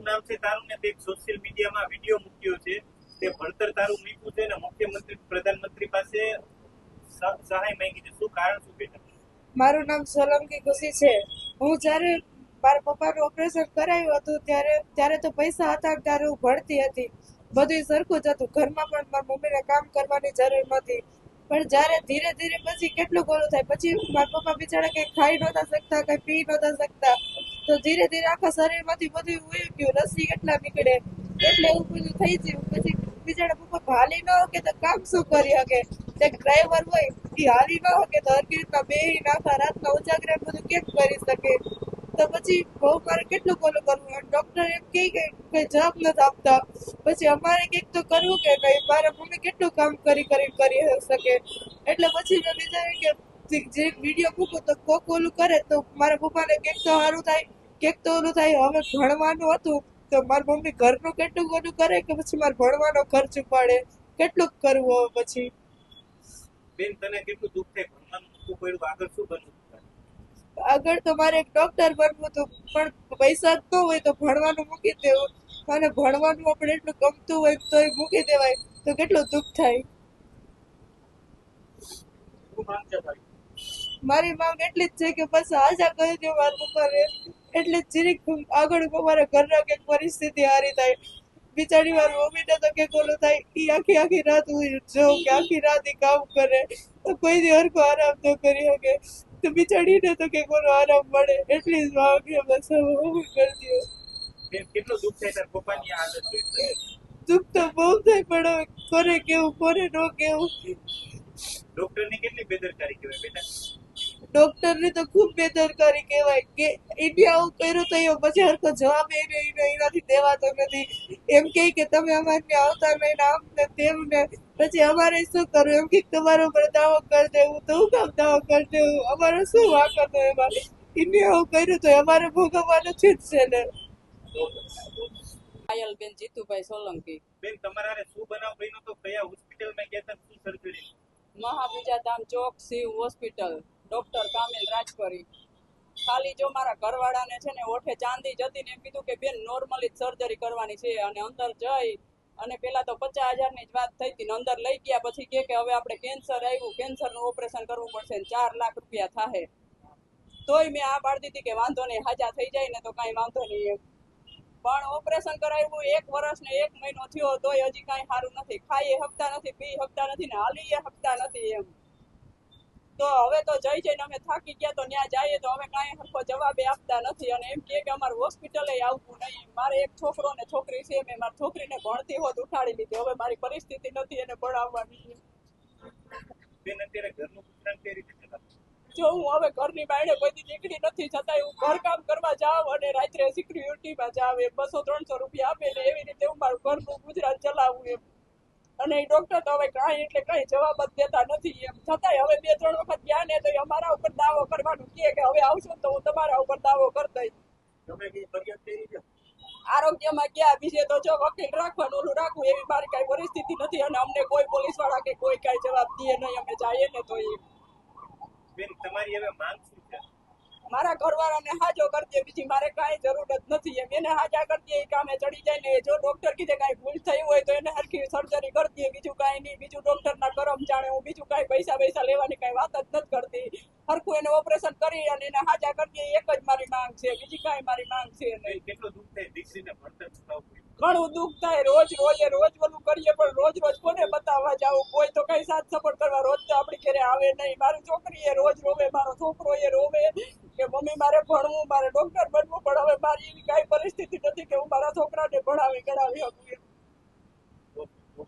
નામ છે તારું ને તે સોશિયલ મીડિયામાં વિડીયો મૂક્યો છે તે ભણતર તારું મૂક્યું છે ને મુખ્યમંત્રી પ્રધાનમંત્રી પાસે સહાય માંગી છે, શું કારણ શું બેટા? મારું નામ સોલંકી ખુશી છે. હું જ્યારે મારા પપ્પાનું ઓપરેશન કરાયું હતું ત્યારે તો પૈસા હતા ત્યારે હું ભણતી હતી, બધું સરખું જ હતું. ઘરમાં પણ મારા મમ્મીને કામ કરવાની જરૂર નહોતી. પણ જ્યારે ધીરે ધીરે પછી કેટલું ગોળું થાય, પછી મારા પપ્પા બિચારા કંઈ ખાઈ નહોતા શકતા, કંઈ પી નહોતા શકતા, તો ધીરે ધીરે આખા શરીરમાંથી બધું ઉઈ ગયું, રસી કેટલા નીકળે એટલે એવું બધું થઈ ગયું. પછી બિચારા પપ્પા હાલી ન શકે તો કામ શું કરી શકે? એક ડ્રાઈવર હોય એ હાલી ન શકે તો હરકી રીતના બેહી આખા રાતના ઉજાગરે બધું કેમ કરી શકે? તો પછી બહુ મારે કેટલું બોલું કરવું, ડોક્ટર એમ કહે કે કઈ જવાબ નથી આપતા. પછી અમારે કંઈક તો કરવું કે નહીં, મારા મમ્મી કેટલું કામ કરી શકે. એટલે પછી મેં વિચાર્યું કે જે વિડીયો મૂકું તો કોક ઓલું કરે તો મારા પપ્પાને કંઈક તો સારું થાય, કંઈક તો ઓલું થાય. હવે ભણવાનું હતું તો મારી મમ્મી ઘરનું કેટલું બધું કરે કે પછી મારે ભણવાનો ખર્ચ ઉપાડે, કેટલું કરવું હવે પછી? બેન તને કેટલું દુઃખ થાય ભણવાનું મૂકવું પડ્યું, આગળ શું બનવું? આગળ તો મારે એક ડોક્ટર બનવું હતું, પણ પૈસા જ ન હોય તો ભણવાનું મૂકી દેવું, અને ભણવાનું આપણે એટલું ગમતું હોય તો એ મૂકી દેવાય તો કેટલું દુઃખ થાય. શું માંગ છે તારી? મારી માંગ એટલી જ છે કે બસ આશા કરી દો મારા પપ્પાને, એટલે જીરીક આગળ અમારા ઘરના કંઈક પરિસ્થિતિ સારી થાય. બિચારી મારી મમ્મીને તો કંઈક ઓલું થાય, એ આખી રાત હું જોઉં કે આખી રાત એ કામ કરે તો કોઈ દી હરખો આરામ તો કરી શકે, તો બિચારીને તો કંઈક ઓલો આરામ મળે એટલી જ માંગ છે. બસ હવે કરી દો. બેન કેટલું દુઃખ થાય તારા પપ્પાની આ હાલત જોઈને? દુઃખ તો બહુ થાય, પણ હવે કોને કેવું કોને ન કેવું? ડોક્ટરની કેટલી બેદરકારી કહેવાય બેટા? ડોક્ટરની તો ખૂબ બેદરકારી કહેવાય કે ઇન્ડિયા આવું કર્યું તો એ પછી હરખો જવાબ એનાથી દેવાતો નથી. એમ કે તમે અમારે ત્યાં આવતા નહીં ને આમ ને તેમ ને, પછી અમારે શું કરવું? એમ કે તમારો પર દાવો કરી દેવું, તો હું કામ દાવો કરી દેવું? અમારે શું વાંક હતો એમાં? ઇન્ડિયા આવું કર્યું તો અમારે ભોગવવાનું જ છે ને. પાયલબેન જીતુભાઈ સોલંકી. બેન તમારા હારે શું બનાવ બન્યો તો? કયા હોસ્પિટલમાં ગયા હતા? શું સર્જરી? મહાબીજાધામ ચોક શિવ હોસ્પિટલ, ડોક્ટર કામિલ રાજપરી. ખાલી જો મારા ઘરવાળાને છે ને ઓઠે ચાંદી જતી ને એમ કીધું કે બેન નોર્મલી સર્જરી કરવાની છે, અને અંદર જઈ અને પેલા તો 50,000 ની જ વાત થઈ હતી ને અંદર લઈ ગયા પછી કે હવે આપણે કેન્સર આવ્યું, કેન્સરનું ઓપરેશન કરવું પડશે ને 4 લાખ રૂપિયા થાય. તોય મેં આ પાડી દીધી કે વાંધો નહીં, હાજા થઈ જાય ને તો કાંઈ વાંધો નહીં એમ. પણ ઓપરેશન કરાવ્યું 1 વર્ષ ને 1 મહિનો થયો તોય હજી કાંઈ સારું નથી. ખાઈ હકતા નથી, પી હકતા નથી ને હાલી હકતા નથી એમ. તો હવે તો જઈને અમે થાકી ગયા તો ત્યાં જઈએ તો હવે કાંઈ સરખો જવાબે આપતા નથી, અને એમ કે અમારે હોસ્પિટલે આવવું નહીં. મારે એક છોકરો ને છોકરી છે, મેં મારી છોકરીને ભણતી હોત ઉઠાડી લીધી, હવે મારી પરિસ્થિતિ નથી એને ભણાવવાની. બેન અત્યારે ઘરનું ગુજરાન કઈ રીતે ચલાવે? જો હું હવે ઘરની બાયણે કોઈ નીકળી નથી, છતાંય હું ઘરકામ કરવા જાઉં અને રાત્રે સિક્યુરિટીમાં જાઉં એમ 200-300 રૂપિયા આપે ને એવી રીતે હું મારું ઘરનું ગુજરાન ચલાવું એમ. અને એ ડોક્ટર તો હવે કાંઈ એટલે કાંઈ જવાબ જ દેતા નથી એમ. છતાંય હવે 2-3 વખત ગયા ને તો અમારા ઉપર દાવો કરવાનું કહે કે હવે આવશો તો હું તમારા ઉપર દાવો કરી દઈશ. તમે કઈ ફરિયાદ કરી છે? આરોગ્યમાં ગયા, બીજે તો જો વકીલ રાખવાનું ઓલું રાખવું એવી મારી કાંઈ પરિસ્થિતિ નથી, અને અમને કોઈ પોલીસવાળા કે કોઈ કાંઈ જવાબ દે નહીં. અમે જઈએ ને તો એ બેન તમારી હવે માંગ શું છે? મારા ઘરવાળાને હાજો કરી દે, બીજી મારે કાંઈ જરૂર જ નથી એમ. એને હાજા કરી દે, એ કામે ચડી જાય ને જો ડોક્ટર કીધે કાંઈ ભૂલ થઈ હોય તો એને હરખી સર્જરી કરી દે, બીજું કાંઈ નહીં. બીજું ડોક્ટરના કરમ જાણે, હું બીજું કાંઈ પૈસા લેવાની કાંઈ વાત જ નથી કરતી. હરખું એને ઓપરેશન કરી અને એને હાજા કરી દે, એક જ મારી માંગ છે, બીજી કાંઈ મારી માંગ છે નહીં. કેટલું દુઃખ થાય દીકરીને ભણતર ચૂકવવું? ઘણું દુઃખ થાય. રોજ ઓલું કરીએ પણ રોજ કોને બતાવવા જાવું? કોઈ તો કઈ સાથ સપોર્ટ કરવા રોજ તો આપણી ઘરે આવે નહીં. મારી છોકરી એ રોજ રોવે, મારો છોકરો એ રોવે કે મમ્મી મારે ભણવું, મારે ડોક્ટર બનવું, પણ હવે મારી એવી કાંઈ પરિસ્થિતિ નથી કે હું મારા છોકરાને ભણાવી ગણાવી શકું.